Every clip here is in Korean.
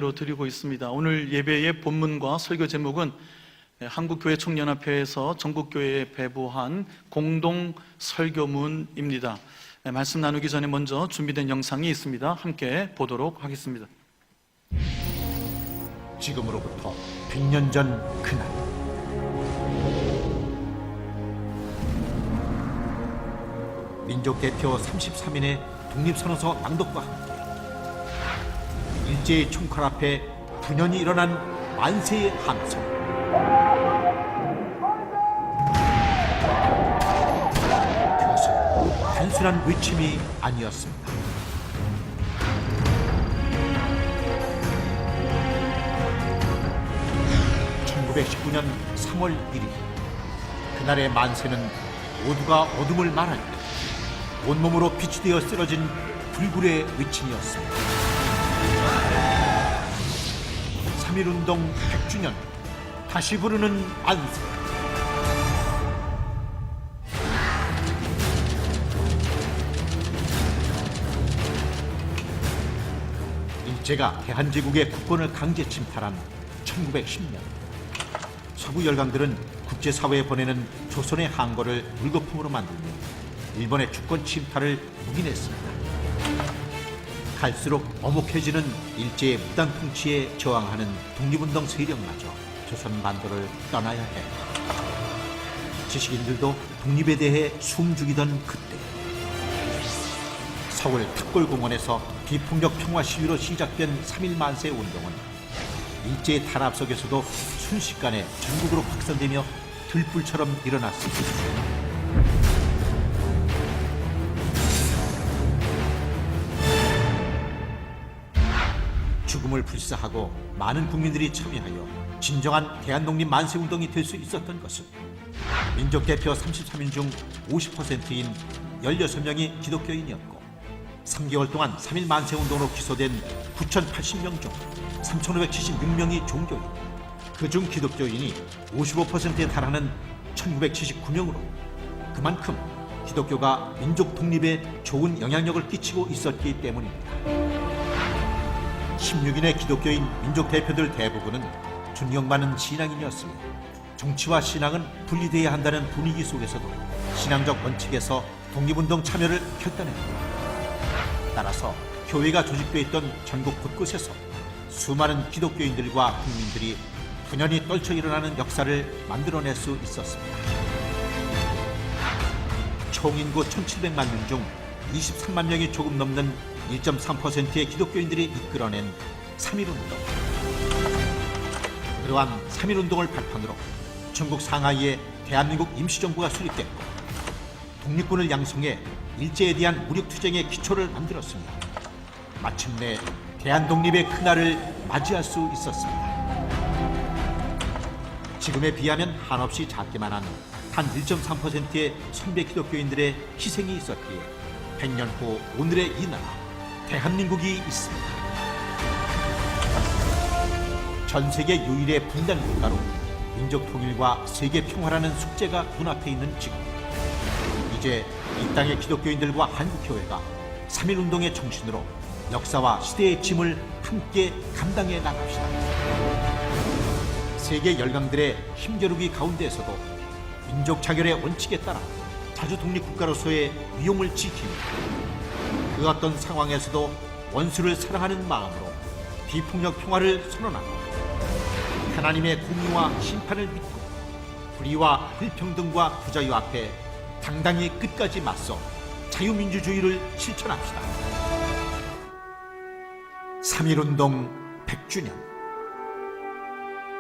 로 드리고 있습니다. 오늘 예배의 본문과 설교 제목은 한국교회 총연합회에서 전국교회에 배부한 공동 설교문입니다. 말씀 나누기 전에 먼저 준비된 영상이 있습니다. 함께 보도록 하겠습니다. 지금으로부터 100년 전 그날, 민족대표 33인의 독립선언서 낭독과 함께 일제의 총칼 앞에 분연히 일어난 만세의 함성. 그것은 단순한 외침이 아니었습니다. (1919년 3월 1일) 그날의 만세는 모두가 어둠을 말할 때 온몸으로 빛이 되어 쓰러진 불굴의 외침이었습니다. 3.1운동 100주년, 다시 부르는 만세. 일제가 대한제국의 국권을 강제 침탈한 1910년, 서구 열강들은 국제사회에 보내는 조선의 항거를 물거품으로 만들며 일본의 주권 침탈을 묵인했습니다. 갈수록 엄혹해지는 일제의 무단 통치에 저항하는 독립운동 세력마저 조선 반도를 떠나야 해. 지식인들도 독립에 대해 숨죽이던 그때, 서울 탑골공원에서 비폭력 평화 시위로 시작된 3.1 만세 운동은 일제의 탄압 속에서도 순식간에 전국으로 확산되며 들불처럼 일어났습니다. 죽음을 불사하고 많은 국민들이 참여하여 진정한 대한독립 만세운동이 될 수 있었던 것은 민족대표 33인 중 50%인 16명이 기독교인이었고, 3개월 동안 3.1 만세운동으로 기소된 9,080명 중 3,576명이 종교인, 그중 기독교인이 55%에 달하는 1,979명으로 그만큼 기독교가 민족 독립에 좋은 영향력을 끼치고 있었기 때문입니다. 16인의 기독교인 민족 대표들 대부분은 존경받는 신앙인이었으며, 정치와 신앙은 분리되어야 한다는 분위기 속에서도 신앙적 원칙에서 독립운동 참여를 결단했고, 따라서 교회가 조직되어 있던 전국 곳곳에서 수많은 기독교인들과 국민들이 분연히 떨쳐 일어나는 역사를 만들어낼 수 있었습니다. 총인구 1,700만 명 중 23만 명이 조금 넘는 1.3%의 기독교인들이 이끌어낸 3.1운동. 그러한 3.1운동을 발판으로 중국 상하이에 대한민국 임시정부가 수립됐고, 독립군을 양성해 일제에 대한 무력투쟁의 기초를 만들었으며, 마침내 대한독립의 그날을 맞이할 수 있었습니다. 지금에 비하면 한없이 작기만 한 단 1.3%의 선배 기독교인들의 희생이 있었기에 100년 후 오늘의 이 나라 대한민국이 있습니다. 전 세계 유일의 분단 국가로 민족 통일과 세계 평화라는 숙제가 눈앞에 있는 지금, 이제 이 땅의 기독교인들과 한국교회가 3.1운동의 정신으로 역사와 시대의 짐을 함께 감당해 나갑시다. 세계 열강들의 힘겨루기 가운데에서도 민족 자결의 원칙에 따라 자주 독립국가로서의 위용을 지키며, 그 어떤 상황에서도 원수를 사랑하는 마음으로 비폭력 평화를 선언하고, 하나님의 공의와 심판을 믿고 불의와 불평등과 부자유 앞에 당당히 끝까지 맞서 자유민주주의를 실천합시다. 3.1운동 100주년,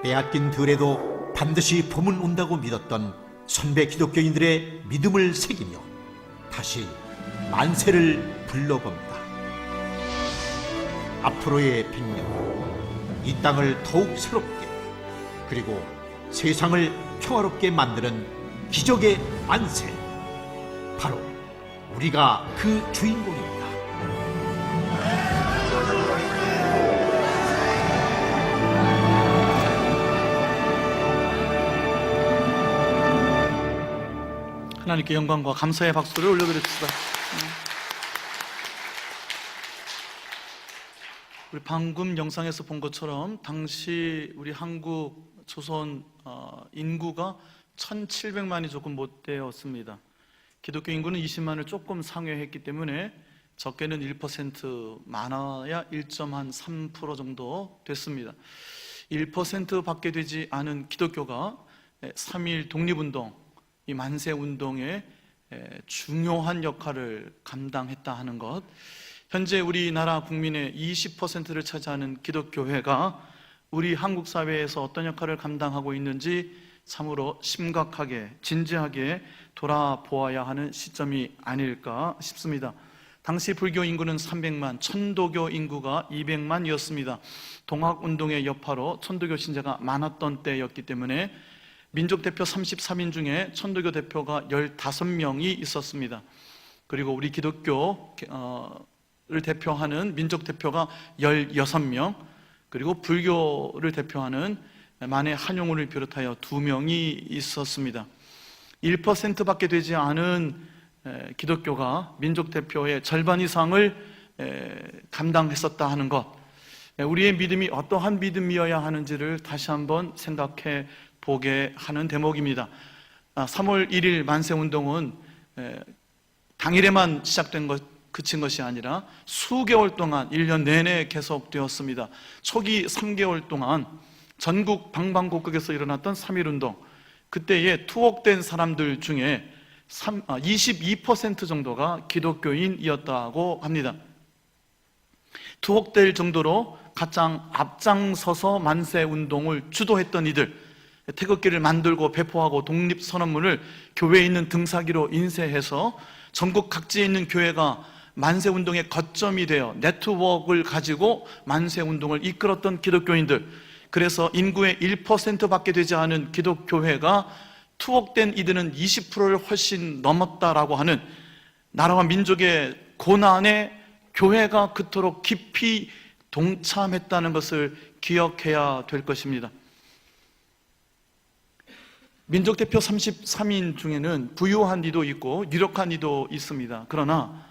빼앗긴 들에도 반드시 봄은 온다고 믿었던 선배 기독교인들의 믿음을 새기며 다시 만세를 불러봅니다. 앞으로의 100년, 이 땅을 더욱 새롭게, 그리고 세상을 평화롭게 만드는 기적의 만세, 바로 우리가 그 주인공입니다. 하나님께 영광과 감사의 박수를 올려드립시다. 우리 방금 영상에서 본 것처럼 당시 우리 한국 조선 인구가 1700만이 조금 못 되었습니다. 기독교 인구는 20만을 조금 상회했기 때문에 적게는 1%, 많아야 1.3% 정도 됐습니다. 1%밖에 되지 않은 기독교가 3.1 독립운동, 이 만세운동에 중요한 역할을 감당했다 하는 것, 현재 우리나라 국민의 20%를 차지하는 기독교회가 우리 한국 사회에서 어떤 역할을 감당하고 있는지 참으로 심각하게, 진지하게 돌아보아야 하는 시점이 아닐까 싶습니다. 당시 불교 인구는 300만, 천도교 인구가 200만이었습니다. 동학운동의 여파로 천도교 신자가 많았던 때였기 때문에 민족대표 33인 중에 천도교 대표가 15명이 있었습니다. 그리고 우리 기독교를 대표하는 민족대표가 16명, 그리고 불교를 대표하는 만해 한용운을 비롯하여 2명이 있었습니다. 1%밖에 되지 않은 기독교가 민족대표의 절반 이상을 감당했었다 하는 것, 우리의 믿음이 어떠한 믿음이어야 하는지를 다시 한번 생각해 보게 하는 대목입니다. 3월 1일 만세운동은 당일에만 시작된 것, 그친 것이 아니라 수개월 동안 1년 내내 계속되었습니다. 초기 3개월 동안 전국 방방곡곡에서 일어났던 3.1운동, 그때에 투옥된 사람들 중에 22% 정도가 기독교인이었다고 합니다. 투옥될 정도로 가장 앞장서서 만세운동을 주도했던 이들, 태극기를 만들고 배포하고 독립선언문을 교회에 있는 등사기로 인쇄해서 전국 각지에 있는 교회가 만세운동의 거점이 되어 네트워크를 가지고 만세운동을 이끌었던 기독교인들, 그래서 인구의 1%밖에 되지 않은 기독교회가 투옥된 이들은 20%를 훨씬 넘었다라고 하는 나라와 민족의 고난에 교회가 그토록 깊이 동참했다는 것을 기억해야 될 것입니다. 민족대표 33인 중에는 부유한 이도 있고 유력한 이도 있습니다. 그러나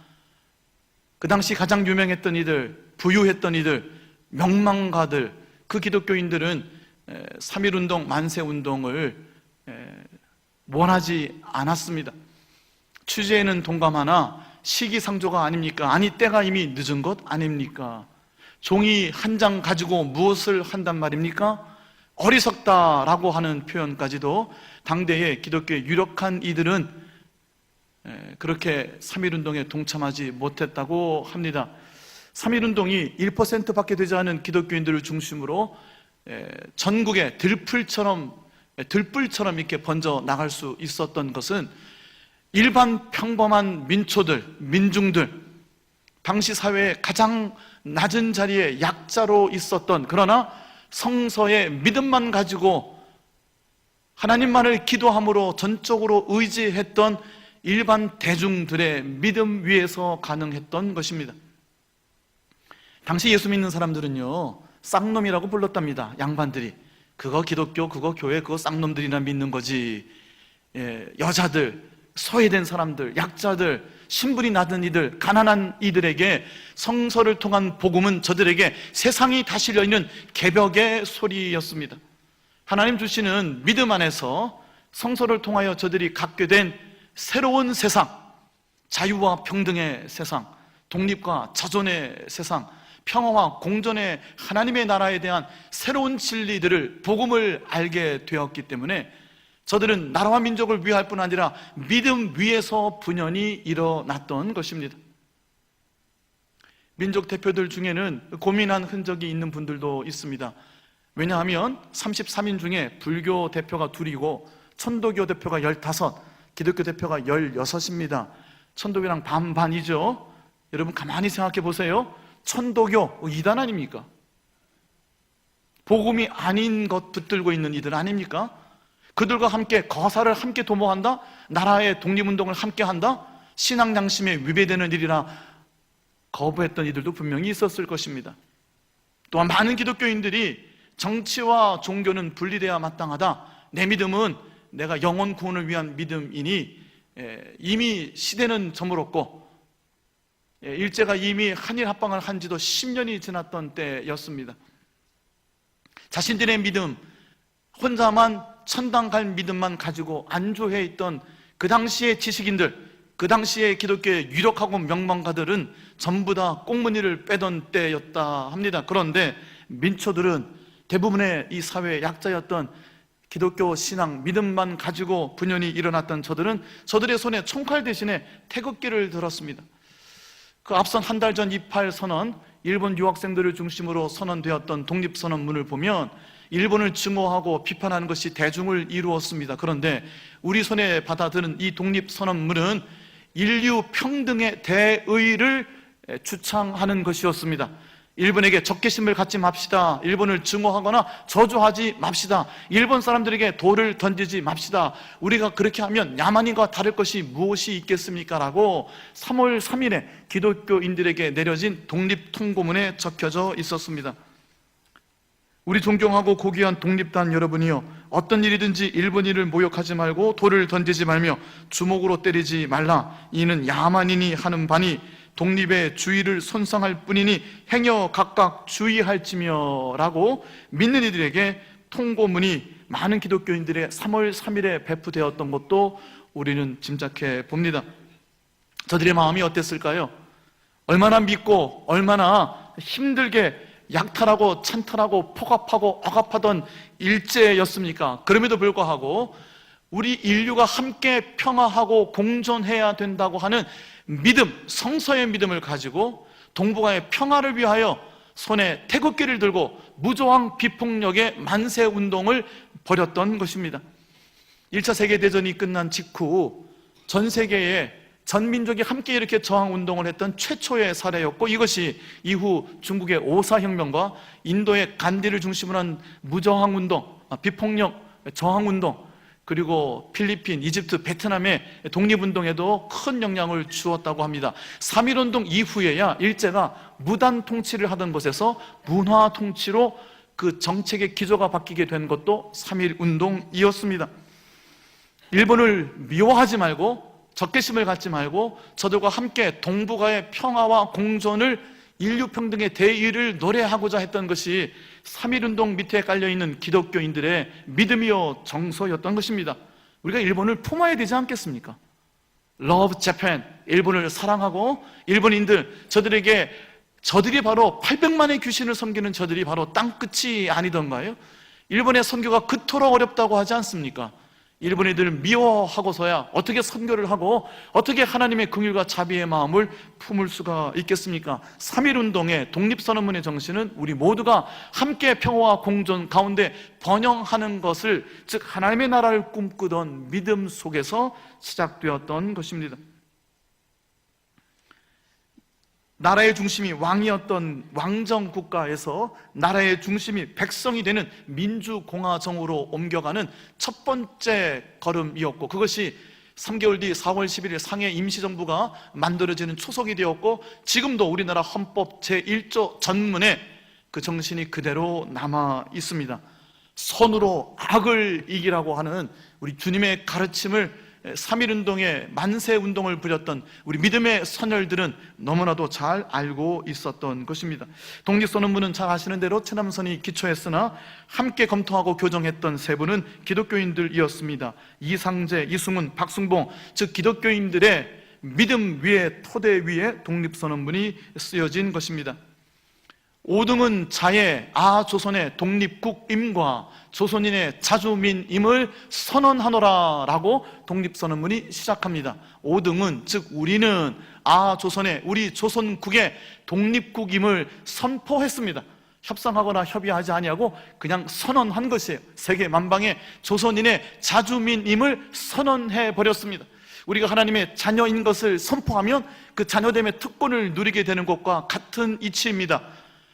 그 당시 가장 유명했던 이들, 부유했던 이들, 명망가들, 그 기독교인들은 3.1운동, 만세운동을 원하지 않았습니다. 취재에는 동감하나 시기상조가 아닙니까? 아니, 때가 이미 늦은 것 아닙니까? 종이 한 장 가지고 무엇을 한단 말입니까? 어리석다라고 하는 표현까지도 당대의 기독교의 유력한 이들은 그렇게 3.1운동에 동참하지 못했다고 합니다. 3.1운동이 1%밖에 되지 않은 기독교인들을 중심으로 전국에 들불처럼 이렇게 번져 나갈 수 있었던 것은 일반 평범한 민초들, 민중들, 당시 사회의 가장 낮은 자리에 약자로 있었던, 그러나 성서의 믿음만 가지고 하나님만을 기도함으로 전적으로 의지했던 일반 대중들의 믿음 위에서 가능했던 것입니다. 당시 예수 믿는 사람들은요, 쌍놈이라고 불렀답니다. 양반들이. 그거 기독교, 그거 교회, 그거 쌍놈들이나 믿는 거지. 여자들, 소외된 사람들, 약자들, 신분이 낮은 이들, 가난한 이들에게 성서를 통한 복음은 저들에게 세상이 다 실려있는 개벽의 소리였습니다. 하나님 주시는 믿음 안에서 성서를 통하여 저들이 갖게 된 새로운 세상, 자유와 평등의 세상, 독립과 자존의 세상, 평화와 공존의 하나님의 나라에 대한 새로운 진리들을, 복음을 알게 되었기 때문에 저들은 나라와 민족을 위할 뿐 아니라 믿음 위에서 분연히 일어났던 것입니다. 민족 대표들 중에는 고민한 흔적이 있는 분들도 있습니다. 왜냐하면 33인 중에 불교 대표가 2이고 천도교 대표가 15, 기독교 대표가 16입니다. 천도교랑 반반이죠. 여러분 가만히 생각해 보세요. 천도교 이단 아닙니까? 복음이 아닌 것 붙들고 있는 이들 아닙니까? 그들과 함께 거사를 함께 도모한다? 나라의 독립운동을 함께 한다? 신앙 양심에 위배되는 일이라 거부했던 이들도 분명히 있었을 것입니다. 또한 많은 기독교인들이 정치와 종교는 분리되어야 마땅하다, 내 믿음은 내가 영혼 구원을 위한 믿음이니 이미 시대는 저물었고 일제가 이미 한일 합방을 한 지도 10년이 지났던 때였습니다. 자신들의 믿음, 혼자만 천당 갈 믿음만 가지고 안주해 있던 그 당시의 지식인들, 그 당시의 기독교의 유력하고 명망가들은 전부 다 꽁무니를 빼던 때였다 합니다. 그런데 민초들은 대부분의 이 사회의 약자였던 기독교 신앙, 믿음만 가지고 분연히 일어났던 저들의 손에 총칼 대신에 태극기를 들었습니다. 그 앞선 한 달 전28 선언, 일본 유학생들을 중심으로 선언되었던 독립선언문을 보면 일본을 증오하고 비판하는 것이 대중을 이루었습니다. 그런데 우리 손에 받아드는 이 독립선언문은 인류 평등의 대의를 주창하는 것이었습니다. 일본에게 적개심을 갖지 맙시다. 일본을 증오하거나 저주하지 맙시다. 일본 사람들에게 돌을 던지지 맙시다. 우리가 그렇게 하면 야만인과 다를 것이 무엇이 있겠습니까? 라고 3월 3일에 기독교인들에게 내려진 독립통고문에 적혀져 있었습니다. 우리 존경하고 고귀한 독립단 여러분이요, 어떤 일이든지 일본인을 모욕하지 말고 돌을 던지지 말며 주먹으로 때리지 말라. 이는 야만인이 하는 바니 독립의 주의를 손상할 뿐이니 행여 각각 주의할지며 라고 믿는 이들에게 통고문이 많은 기독교인들의 3월 3일에 배포되었던 것도 우리는 짐작해 봅니다. 저들의 마음이 어땠을까요? 얼마나 믿고 얼마나 힘들게 약탈하고 찬탈하고 폭압하고 억압하던 일제였습니까? 그럼에도 불구하고 우리 인류가 함께 평화하고 공존해야 된다고 하는 믿음, 성서의 믿음을 가지고 동북아의 평화를 위하여 손에 태극기를 들고 무저항 비폭력의 만세운동을 벌였던 것입니다. 1차 세계대전이 끝난 직후 전 세계에 전 민족이 함께 이렇게 저항운동을 했던 최초의 사례였고, 이것이 이후 중국의 오사혁명과 인도의 간디를 중심으로 한 무저항운동, 비폭력 저항운동, 그리고 필리핀, 이집트, 베트남의 독립운동에도 큰 영향을 주었다고 합니다. 3.1운동 이후에야 일제가 무단 통치를 하던 곳에서 문화 통치로 그 정책의 기조가 바뀌게 된 것도 3.1운동이었습니다. 일본을 미워하지 말고 적개심을 갖지 말고 저들과 함께 동북아의 평화와 공존을, 인류 평등의 대의를 노래하고자 했던 것이 3.1운동 밑에 깔려있는 기독교인들의 믿음이요 정서였던 것입니다. 우리가 일본을 품어야 되지 않겠습니까? Love Japan, 일본을 사랑하고 일본인들, 저들이 바로 800만의 귀신을 섬기는 저들이 바로 땅끝이 아니던가요? 일본의 선교가 그토록 어렵다고 하지 않습니까? 일본인들을 미워하고서야 어떻게 선교를 하고 어떻게 하나님의 긍휼과 자비의 마음을 품을 수가 있겠습니까? 3.1운동의 독립선언문의 정신은 우리 모두가 함께 평화와 공존 가운데 번영하는 것을, 즉 하나님의 나라를 꿈꾸던 믿음 속에서 시작되었던 것입니다. 나라의 중심이 왕이었던 왕정 국가에서 나라의 중심이 백성이 되는 민주공화정으로 옮겨가는 첫 번째 걸음이었고, 그것이 3개월 뒤 4월 11일 상해 임시정부가 만들어지는 초석이 되었고, 지금도 우리나라 헌법 제1조 전문에 그 정신이 그대로 남아 있습니다. 선으로 악을 이기라고 하는 우리 주님의 가르침을 3.1운동의 만세운동을 부렸던 우리 믿음의 선열들은 너무나도 잘 알고 있었던 것입니다. 독립선언문은 잘 아시는 대로 최남선이 기초했으나 함께 검토하고 교정했던 세 분은 기독교인들이었습니다. 이상재, 이승훈, 박승봉, 즉 기독교인들의 믿음 위에, 토대 위에 독립선언문이 쓰여진 것입니다. 5등은 자의 조선의 독립국임과 조선인의 자주민임을 선언하노라 라고 독립선언문이 시작합니다. 5등은, 즉 우리는 조선의, 우리 조선국의 독립국임을 선포했습니다. 협상하거나 협의하지 아니하고 그냥 선언한 것이에요. 세계 만방의 조선인의 자주민임을 선언해 버렸습니다. 우리가 하나님의 자녀인 것을 선포하면 그 자녀됨의 특권을 누리게 되는 것과 같은 이치입니다.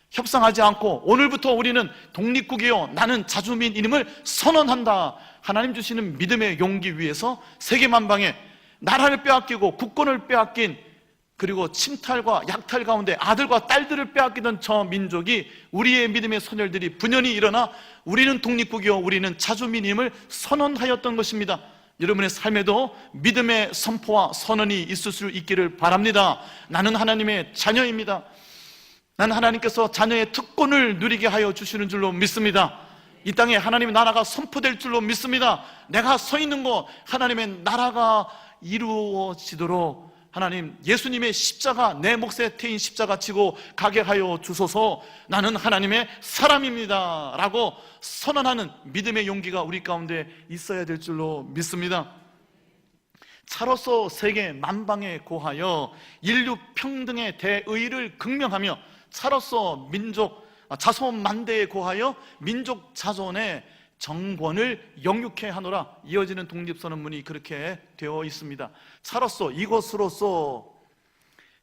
협상하지 않고 오늘부터 우리는 독립국이요, 나는 자주민임을 선언한다. 하나님 주시는 믿음의 용기 위에서 세계 만방에 나라를 빼앗기고 국권을 빼앗긴, 그리고 침탈과 약탈 가운데 아들과 딸들을 빼앗기던 저 민족이, 우리의 믿음의 선열들이 분연히 일어나 우리는 독립국이요, 우리는 자주민임을 선언하였던 것입니다. 여러분의 삶에도 믿음의 선포와 선언이 있을 수 있기를 바랍니다. 나는 하나님의 자녀입니다. 나는 하나님께서 자녀의 특권을 누리게 하여 주시는 줄로 믿습니다. 이 땅에 하나님의 나라가 선포될 줄로 믿습니다. 내가 서 있는 곳 하나님의 나라가 이루어지도록 하나님, 예수님의 십자가, 내 몫에 태인 십자가 지고 가게 하여 주소서. 나는 하나님의 사람입니다 라고 선언하는 믿음의 용기가 우리 가운데 있어야 될 줄로 믿습니다. 차로서 세계 만방에 고하여 인류 평등의 대의를 극명하며 차로서 민족 자손 만대에 고하여 민족 자손의 정권을 영육케 하노라. 이어지는 독립선언문이 그렇게 되어 있습니다. 차로서, 이것으로서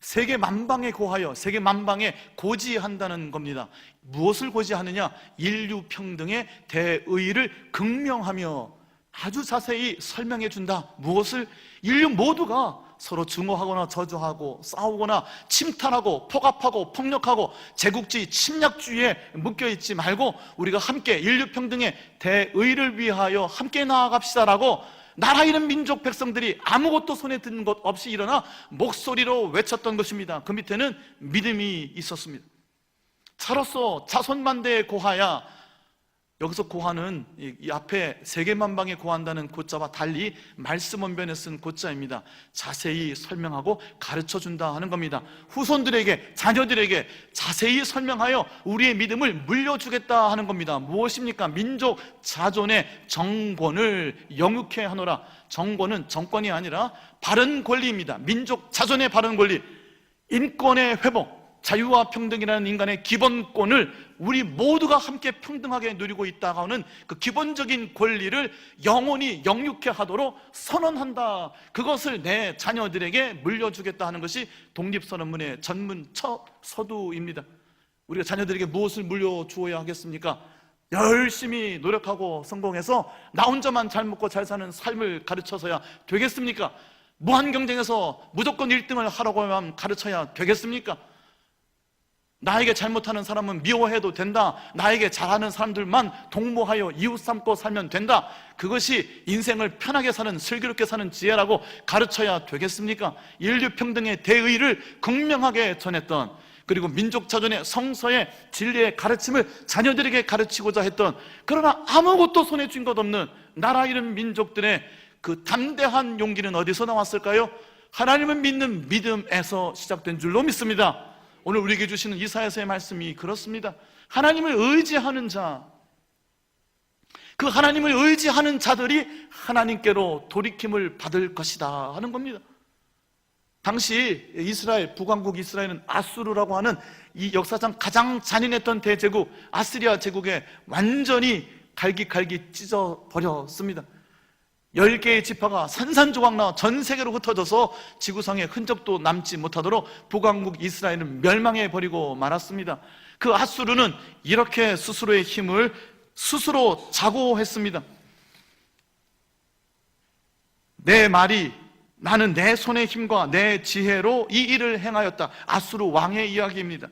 세계 만방에 고하여, 세계 만방에 고지한다는 겁니다. 무엇을 고지하느냐? 인류 평등의 대의를 극명하며 아주 자세히 설명해 준다. 무엇을? 인류 모두가 서로 증오하거나 저주하고 싸우거나 침탈하고 폭압하고 폭력하고 제국주의 침략주의에 묶여있지 말고 우리가 함께 인류 평등의 대의를 위하여 함께 나아갑시다라고 나라 잃은 민족 백성들이 아무것도 손에 든 것 없이 일어나 목소리로 외쳤던 것입니다. 그 밑에는 믿음이 있었습니다. 차로서 자손만대에 고하야, 여기서 고하는 이 앞에 세계만방에 고한다는 고자와 달리 말씀 원변에 쓴 고자입니다. 자세히 설명하고 가르쳐준다 하는 겁니다. 후손들에게, 자녀들에게 자세히 설명하여 우리의 믿음을 물려주겠다 하는 겁니다. 무엇입니까? 민족 자존의 정권을 영육케 하노라. 정권은 정권이 아니라 바른 권리입니다. 민족 자존의 바른 권리, 인권의 회복, 자유와 평등이라는 인간의 기본권을 우리 모두가 함께 평등하게 누리고 있다고 하는 그 기본적인 권리를 영원히 영육케 하도록 선언한다. 그것을 내 자녀들에게 물려주겠다 하는 것이 독립선언문의 전문 첫 서두입니다. 우리가 자녀들에게 무엇을 물려주어야 하겠습니까? 열심히 노력하고 성공해서 나 혼자만 잘 먹고 잘 사는 삶을 가르쳐서야 되겠습니까? 무한 경쟁에서 무조건 1등을 하라고만 가르쳐야 되겠습니까? 나에게 잘못하는 사람은 미워해도 된다. 나에게 잘하는 사람들만 동무하여 이웃 삼고 살면 된다. 그것이 인생을 편하게 사는, 슬기롭게 사는 지혜라고 가르쳐야 되겠습니까? 인류 평등의 대의를 극명하게 전했던, 그리고 민족 자존의 성서의 진리의 가르침을 자녀들에게 가르치고자 했던, 그러나 아무것도 손에 쥔 것 없는 나라 잃은 민족들의 그 담대한 용기는 어디서 나왔을까요? 하나님을 믿는 믿음에서 시작된 줄로 믿습니다. 오늘 우리에게 주시는 이사야서의 말씀이 그렇습니다. 하나님을 의지하는 자, 그 하나님을 의지하는 자들이 하나님께로 돌이킴을 받을 것이다 하는 겁니다. 당시 이스라엘, 북왕국 이스라엘은 아수르라고 하는 이 역사상 가장 잔인했던 대제국 아시리아 제국에 완전히 갈기갈기 찢어버렸습니다. 10개의 지파가 산산조각나 전 세계로 흩어져서 지구상에 흔적도 남지 못하도록 북왕국 이스라엘은 멸망해버리고 말았습니다. 그 아수르는 이렇게 스스로의 힘을 스스로 자고했습니다. 내 말이, 나는 내 손의 힘과 내 지혜로 이 일을 행하였다. 아수르 왕의 이야기입니다.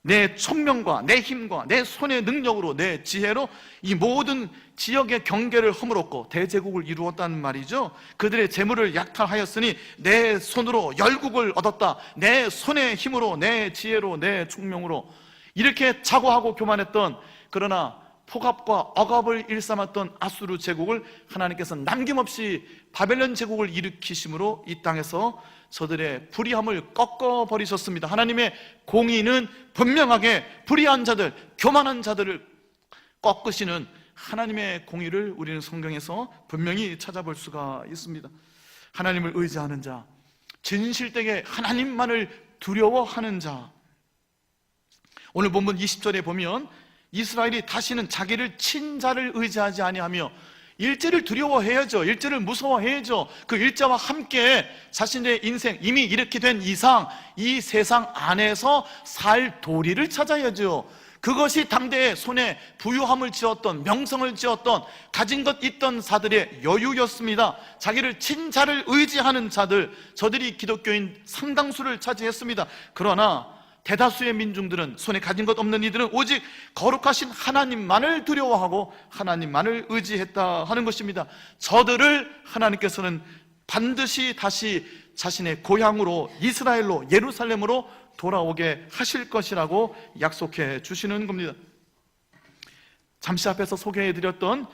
내 총명과 내 힘과 내 손의 능력으로, 내 지혜로 이 모든 지역의 경계를 허물었고 대제국을 이루었다는 말이죠. 그들의 재물을 약탈하였으니 내 손으로 열국을 얻었다. 내 손의 힘으로, 내 지혜로, 내 총명으로. 이렇게 자고하고 교만했던, 그러나 폭압과 억압을 일삼았던 아수르 제국을 하나님께서 남김없이 바벨론 제국을 일으키심으로 이 땅에서 저들의 불의함을 꺾어버리셨습니다. 하나님의 공의는 분명하게 불의한 자들, 교만한 자들을 꺾으시는 하나님의 공의를 우리는 성경에서 분명히 찾아볼 수가 있습니다. 하나님을 의지하는 자, 진실되게 하나님만을 두려워하는 자. 오늘 본문 20절에 보면 이스라엘이 다시는 자기를 친 자를 의지하지 아니하며 일제를 두려워해야죠. 일제를 무서워해야죠. 그 일제와 함께 자신의 인생, 이미 이렇게 된 이상 이 세상 안에서 살 도리를 찾아야죠. 그것이 당대의 손에 부유함을 지었던, 명성을 지었던, 가진 것 있던 자들의 여유였습니다. 자기를 친 자를 의지하는 자들, 저들이 기독교인 상당수를 차지했습니다. 그러나 대다수의 민중들은, 손에 가진 것 없는 이들은 오직 거룩하신 하나님만을 두려워하고 하나님만을 의지했다 하는 것입니다. 저들을 하나님께서는 반드시 다시 자신의 고향으로, 이스라엘로, 예루살렘으로 돌아오게 하실 것이라고 약속해 주시는 겁니다. 잠시 앞에서 소개해드렸던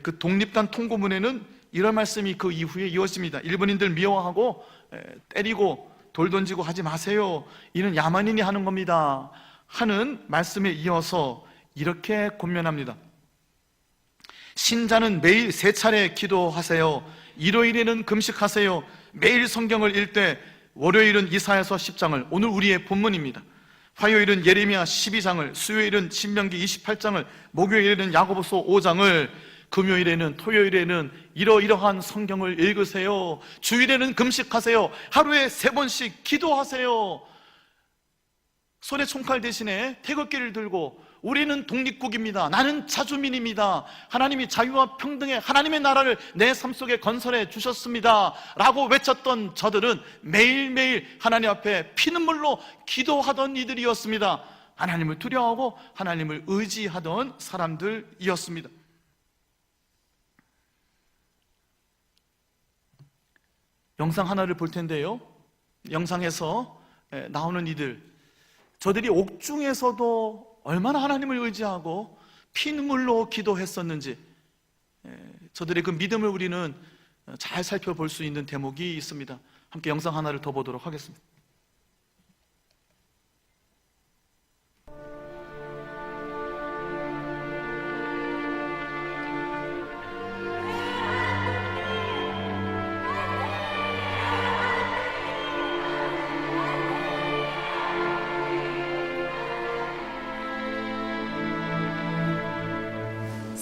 그 독립단 통고문에는 이런 말씀이 그 이후에 이어집니다. 일본인들 미워하고 때리고 돌 던지고 하지 마세요, 이는 야만인이 하는 겁니다 하는 말씀에 이어서 이렇게 권면합니다. 신자는 매일 3차례 기도하세요. 일요일에는 금식하세요. 매일 성경을 읽되, 월요일은 이사야서 10장을, 오늘 우리의 본문입니다. 화요일은 예레미야 12장을, 수요일은 신명기 28장을, 목요일에는 야고보서 5장을, 금요일에는, 토요일에는 이러이러한 성경을 읽으세요. 주일에는 금식하세요. 하루에 3번씩 기도하세요. 손에 총칼 대신에 태극기를 들고, 우리는 독립국입니다, 나는 자주민입니다, 하나님이 자유와 평등의 하나님의 나라를 내 삶 속에 건설해 주셨습니다 라고 외쳤던 저들은 매일매일 하나님 앞에 피눈물로 기도하던 이들이었습니다. 하나님을 두려워하고 하나님을 의지하던 사람들이었습니다. 영상 하나를 볼 텐데요, 영상에서 나오는 이들, 저들이 옥중에서도 얼마나 하나님을 의지하고 피눈물로 기도했었는지, 저들의 그 믿음을 우리는 잘 살펴볼 수 있는 대목이 있습니다. 함께 영상 하나를 더 보도록 하겠습니다.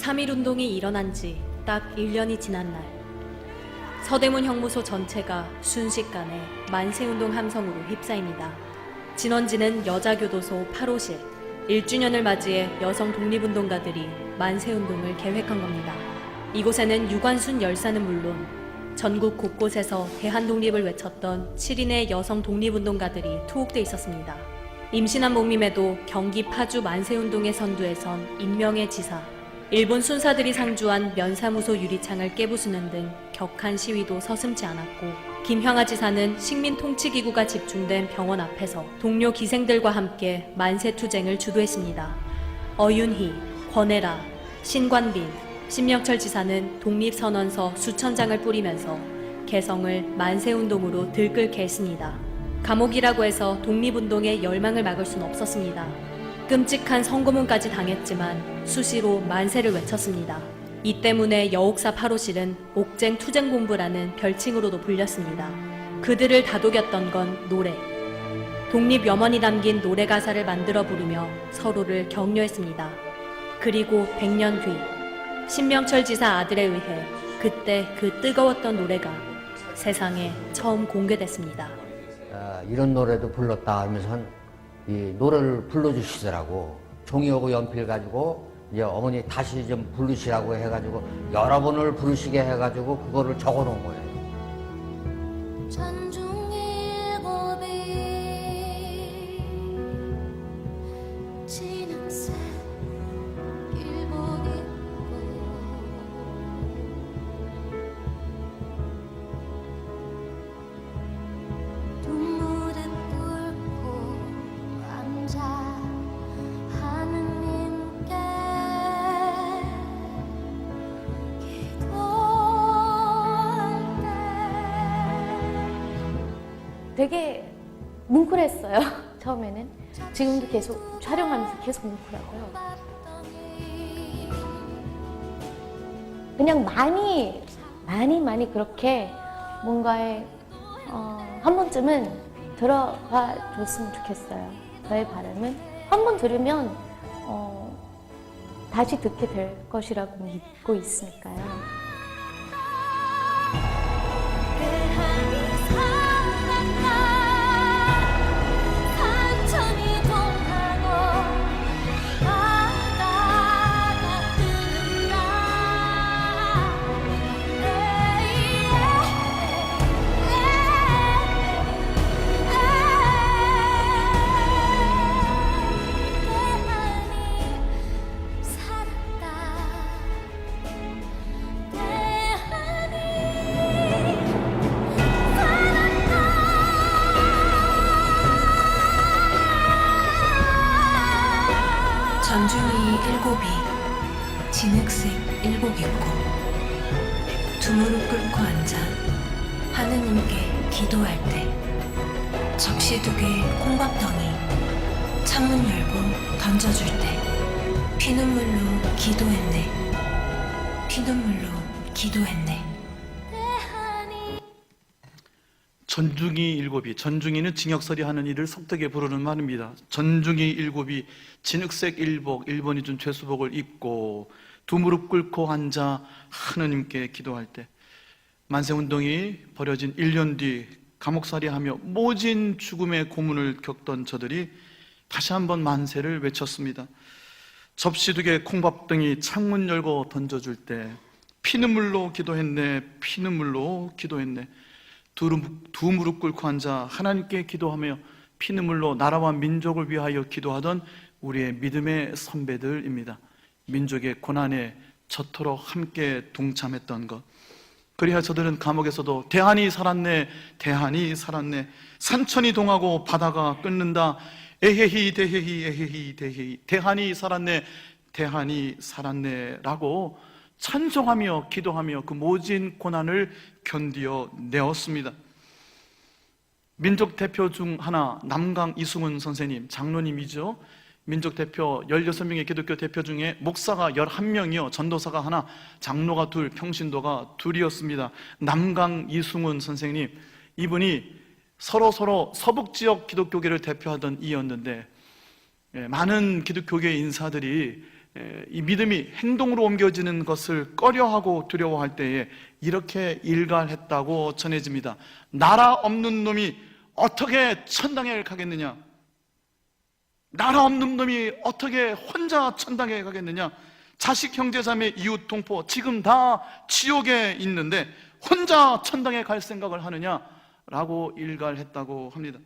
(3.1운동이) 일어난 지 딱 1년이 지난 날, 서대문 형무소 전체가 순식간에 만세운동 함성으로 휩싸입니다. 진원지는 여자교도소 8호실, 1주년을 맞이해 여성 독립운동가들이 만세운동을 계획한 겁니다. 이곳에는 유관순 열사는 물론 전국 곳곳에서 대한독립을 외쳤던 7인의 여성 독립운동가들이 투옥돼 있었습니다. 임신한 몸임에도 경기 파주 만세운동의 선두에 선 인명의 지사, 일본 순사들이 상주한 면사무소 유리창을 깨부수는 등 격한 시위도 서슴지 않았고, 김형아 지사는 식민통치기구가 집중된 병원 앞에서 동료 기생들과 함께 만세투쟁을 주도했습니다. 어윤희, 권혜라, 신관빈, 신명철 지사는 독립선언서 수천 장을 뿌리면서 개성을 만세운동으로 들끓게 했습니다. 감옥이라고 해서 독립운동의 열망을 막을 순 없었습니다. 끔찍한 선고문까지 당했지만 수시로 만세를 외쳤습니다. 이 때문에 여옥사 8호실은 옥쟁 투쟁본부라는 별칭으로도 불렸습니다. 그들을 다독였던 건 노래. 독립 염원이 담긴 노래 가사를 만들어 부르며 서로를 격려했습니다. 그리고 100년 뒤 신명철 지사 아들에 의해 그때 그 뜨거웠던 노래가 세상에 처음 공개됐습니다. 이런 노래도 불렀다 하면서 이 노래를 불러주시더라고. 종이하고 연필 가지고 이제 어머니 다시 좀 부르시라고 해가지고 여러 번을 부르시게 해가지고 그거를 적어놓은 거예요. 되게 뭉클했어요. 처음에는. 지금도 계속 촬영하면서 계속 뭉클하고요. 그냥 많이 그렇게 뭔가에 한 번쯤은 들어봐 줬으면 좋겠어요. 저의 바람은 한 번 들으면 다시 듣게 될 것이라고 믿고 있으니까요. 진흙색 일복 입고 두 무릎 꿇고 앉아 하느님께 기도할 때 적시두개 콩밥덩이 창문 열고 던져줄 때 피눈물로 기도했네. 피눈물로 기도했네. 전중이 일곱이, 전중이는 징역살이 하는 일을 속되게 부르는 말입니다. 전중이 일곱이 진흙색 일복, 1번이 준 죄수복을 입고 두 무릎 꿇고 앉아 하느님께 기도할 때, 만세운동이 벌어진 1년 뒤 감옥살이하며 모진 죽음의 고문을 겪던 저들이 다시 한번 만세를 외쳤습니다. 접시 두 개 콩밥등이 창문 열고 던져줄 때 피눈물로 기도했네. 피눈물로 기도했네. 두 무릎 꿇고 앉아 하나님께 기도하며 피눈물로 나라와 민족을 위하여 기도하던 우리의 믿음의 선배들입니다. 민족의 고난에 저토록 함께 동참했던 것. 그래야 저들은 감옥에서도 대한이 살았네, 대한이 살았네, 산천이 동하고 바다가 끊는다, 에헤히 대헤히 에헤히 대헤히, 대한이 살았네, 대한이 살았네 라고 찬송하며 기도하며 그 모진 고난을 견디어 내었습니다. 민족 대표 중 하나 남강 이승훈 선생님, 장로님이죠. 민족 대표 16명의 기독교 대표 중에 목사가 11명이요, 전도사가 하나, 장로가 둘, 평신도가 둘이었습니다. 남강 이승훈 선생님, 이분이 서로 서북지역 기독교계를 대표하던 이였는데, 많은 기독교계 인사들이 이 믿음이 행동으로 옮겨지는 것을 꺼려하고 두려워할 때에 이렇게 일갈했다고 전해집니다. 나라 없는 놈이 어떻게 천당에 가겠느냐? 나라 없는 놈이 어떻게 혼자 천당에 가겠느냐? 자식, 형제, 자매, 이웃, 동포 지금 다 지옥에 있는데 혼자 천당에 갈 생각을 하느냐? 라고 일갈했다고 합니다.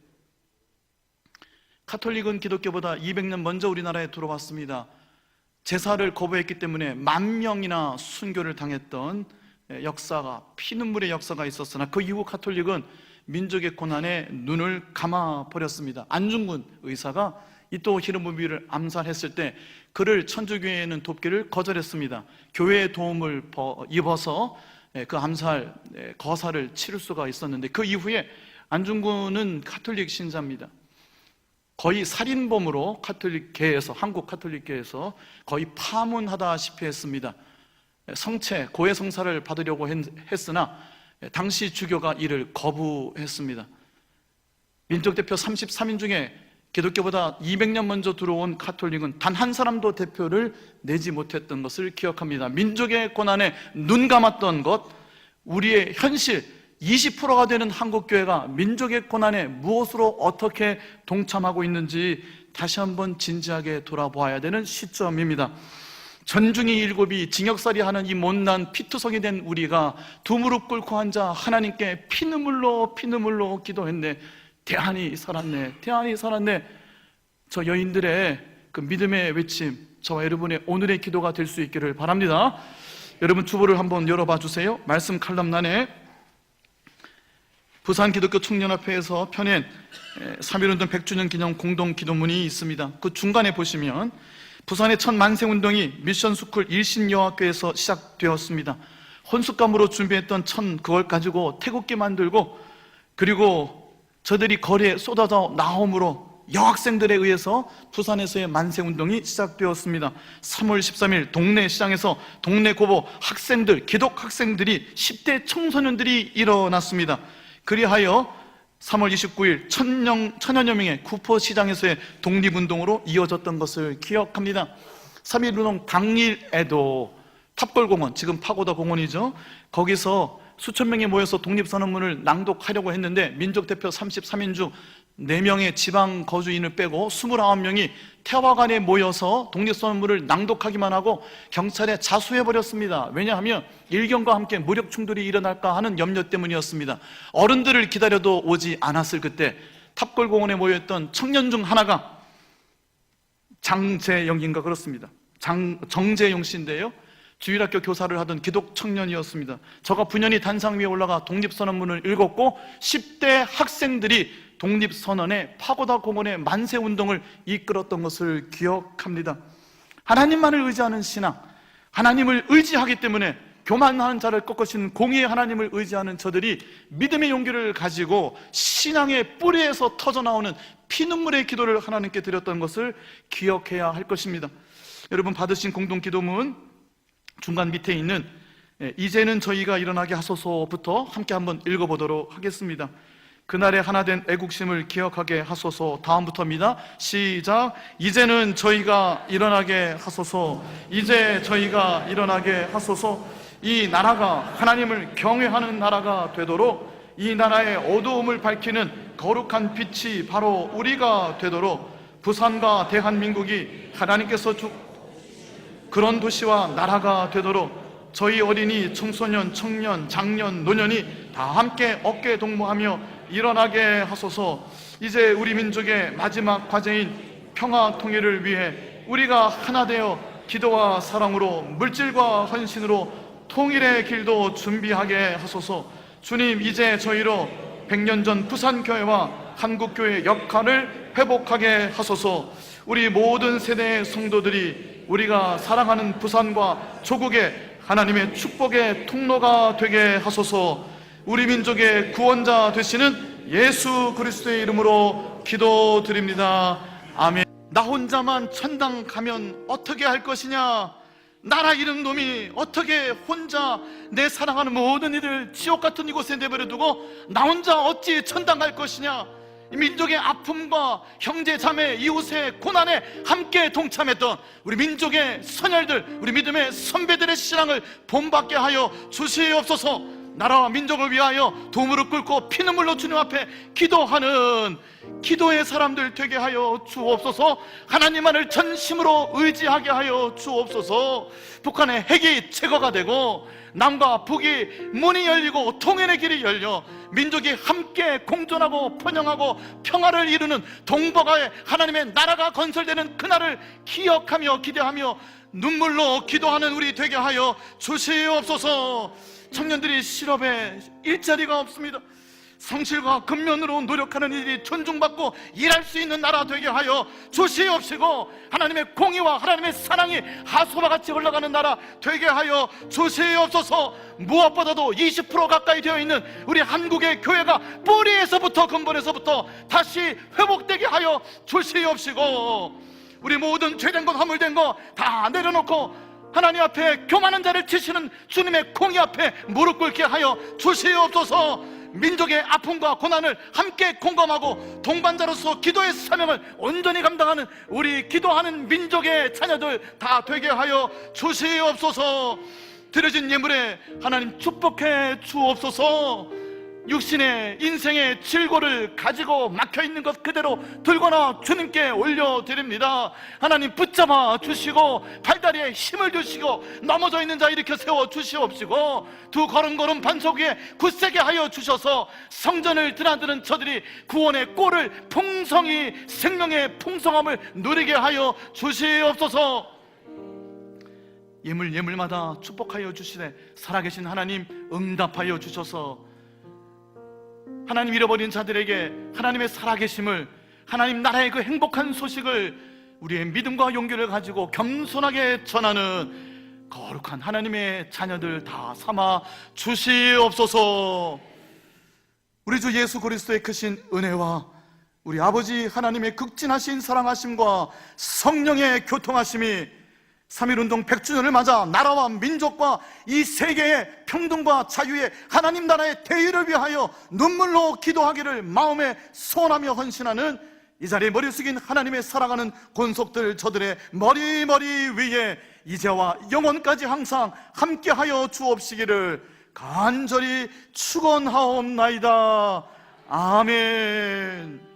가톨릭은 기독교보다 200년 먼저 우리나라에 들어왔습니다. 제사를 거부했기 때문에 10,000명이나 순교를 당했던 역사가, 피눈물의 역사가 있었으나 그 이후 가톨릭은 민족의 고난에 눈을 감아버렸습니다. 안중근 의사가 이토 히로부미를 암살했을 때 그를 천주교회에는 돕기를 거절했습니다. 교회의 도움을 입어서 그 암살 거사를 치를 수가 있었는데, 그 이후에 안중근은 가톨릭 신자입니다. 거의 살인범으로 가톨릭계에서, 한국 가톨릭계에서 거의 파문하다시피 했습니다. 성체, 고해 성사를 받으려고 했으나 당시 주교가 이를 거부했습니다. 민족 대표 33인 중에 기독교보다 200년 먼저 들어온 가톨릭은 단 한 사람도 대표를 내지 못했던 것을 기억합니다. 민족의 고난에 눈 감았던 것, 우리의 현실, 20%가 되는 한국교회가 민족의 고난에 무엇으로 어떻게 동참하고 있는지 다시 한번 진지하게 돌아보아야 되는 시점입니다. 전중이 일곱이 징역살이 하는 이 못난 피투성이 된 우리가 두 무릎 꿇고 앉아 하나님께 피눈물로 기도했네. 대한이 살았네, 대한이 살았네. 저 여인들의 그 믿음의 외침, 저와 여러분의 오늘의 기도가 될 수 있기를 바랍니다. 여러분 주보를 한번 열어봐 주세요. 말씀 칼럼란에 부산 기독교 청년협회에서 펴낸 3.1운동 100주년 기념 공동 기도문이 있습니다. 그 중간에 보시면 부산의 첫 만세운동이 미션스쿨 일신여학교에서 시작되었습니다. 혼숙감으로 준비했던 그걸 가지고 태극기 만들고, 그리고 저들이 거리에 쏟아져 나옴으로 여학생들에 의해서 부산에서의 만세운동이 시작되었습니다. 3월 13일 동네 시장에서 동네 고보 학생들, 기독 학생들이 10대 청소년들이 일어났습니다. 그리하여 3월 29일 천여여 명의 구포시장에서의 독립운동으로 이어졌던 것을 기억합니다. 3.1운동 당일에도 탑골공원, 지금 파고다 공원이죠, 거기서 수천 명이 모여서 독립선언문을 낭독하려고 했는데 민족대표 33인 중 4명의 지방 거주인을 빼고 29명이 태화관에 모여서 독립선언문을 낭독하기만 하고 경찰에 자수해버렸습니다. 왜냐하면 일경과 함께 무력 충돌이 일어날까 하는 염려 때문이었습니다. 어른들을 기다려도 오지 않았을 그때 탑골공원에 모여있던 청년 중 하나가 장재영인가 그렇습니다. 정재용 씨인데요, 주일학교 교사를 하던 기독 청년이었습니다. 저가 분연히 단상 위에 올라가 독립선언문을 읽었고 10대 학생들이 독립선언에 파고다 공원의 만세운동을 이끌었던 것을 기억합니다. 하나님만을 의지하는 신앙, 하나님을 의지하기 때문에 교만한 자를 꺾으신 공의의 하나님을 의지하는 저들이 믿음의 용기를 가지고 신앙의 뿌리에서 터져나오는 피눈물의 기도를 하나님께 드렸던 것을 기억해야 할 것입니다. 여러분, 받으신 공동기도문 중간 밑에 있는 이제는 저희가 일어나게 하소서부터 함께 한번 읽어보도록 하겠습니다. 그날의 하나된 애국심을 기억하게 하소서. 다음부터입니다. 시작. 이제는 저희가 일어나게 하소서. 이제 저희가 일어나게 하소서. 이 나라가 하나님을 경외하는 나라가 되도록, 이 나라의 어두움을 밝히는 거룩한 빛이 바로 우리가 되도록 부산과 대한민국이 하나님께서 그런 도시와 나라가 되도록 저희 어린이, 청소년, 청년, 장년, 노년이 다 함께 어깨 동무하며 일어나게 하소서. 이제 우리 민족의 마지막 과제인 평화 통일을 위해 우리가 하나 되어 기도와 사랑으로, 물질과 헌신으로 통일의 길도 준비하게 하소서. 주님, 이제 저희로 100년 전 부산교회와 한국교회의 역할을 회복하게 하소서. 우리 모든 세대의 성도들이 우리가 사랑하는 부산과 조국의 하나님의 축복의 통로가 되게 하소서. 우리 민족의 구원자 되시는 예수 그리스도의 이름으로 기도드립니다. 아멘. 나 혼자만 천당 가면 어떻게 할 것이냐? 나라 잃은 놈이 어떻게 혼자 내 사랑하는 모든 이들 지옥 같은 이곳에 내버려 두고 나 혼자 어찌 천당 갈 것이냐? 민족의 아픔과 형제 자매 이웃의 고난에 함께 동참했던 우리 민족의 선열들, 우리 믿음의 선배들의 신앙을 본받게 하여 주시옵소서. 나라와 민족을 위하여 두 무릎 꿇고 피눈물로 주님 앞에 기도하는 기도의 사람들 되게 하여 주옵소서. 하나님만을 전심으로 의지하게 하여 주옵소서. 북한의 핵이 제거가 되고 남과 북이 문이 열리고 통일의 길이 열려 민족이 함께 공존하고 번영하고 평화를 이루는 동북아의 하나님의 나라가 건설되는 그날을 기억하며 기대하며 눈물로 기도하는 우리 되게 하여 주시옵소서. 청년들이 실업에 일자리가 없습니다. 성실과 근면으로 노력하는 일이 존중받고 일할 수 있는 나라 되게 하여 주시옵시고, 하나님의 공의와 하나님의 사랑이 하수와 같이 흘러가는 나라 되게 하여 주시옵소서. 무엇보다도 20% 가까이 되어 있는 우리 한국의 교회가 뿌리에서부터 근본에서부터 다시 회복되게 하여 주시옵시고, 우리 모든 죄된 것 허물된 거 다 내려놓고 하나님 앞에 교만한 자를 치시는 주님의 공의 앞에 무릎 꿇게 하여 주시옵소서. 민족의 아픔과 고난을 함께 공감하고 동반자로서 기도의 사명을 온전히 감당하는 우리 기도하는 민족의 자녀들 다 되게 하여 주시옵소서. 드려진 예물에 하나님 축복해 주옵소서. 육신의 인생의 질고를 가지고 막혀있는 것 그대로 들거나 주님께 올려드립니다. 하나님 붙잡아 주시고 팔다리에 힘을 주시고 넘어져 있는 자 일으켜 세워 주시옵시고, 두 걸음걸음 반석 위에 굳세게 하여 주셔서 성전을 드나드는 저들이 구원의 꼴을 풍성히 생명의 풍성함을 누리게 하여 주시옵소서. 예물마다 축복하여 주시되 살아계신 하나님 응답하여 주셔서 하나님 잃어버린 자들에게 하나님의 살아계심을, 하나님 나라의 그 행복한 소식을 우리의 믿음과 용기를 가지고 겸손하게 전하는 거룩한 하나님의 자녀들 다 삼아 주시옵소서. 우리 주 예수 그리스도의 크신 은혜와 우리 아버지 하나님의 극진하신 사랑하심과 성령의 교통하심이 3.1운동 100주년을 맞아 나라와 민족과 이 세계의 평등과 자유의 하나님 나라의 대의를 위하여 눈물로 기도하기를 마음에 소원하며 헌신하는 이 자리에 머리 숙인 하나님의 사랑하는 권속들 저들의 머리 위에 이제와 영원까지 항상 함께하여 주옵시기를 간절히 축원하옵나이다. 아멘.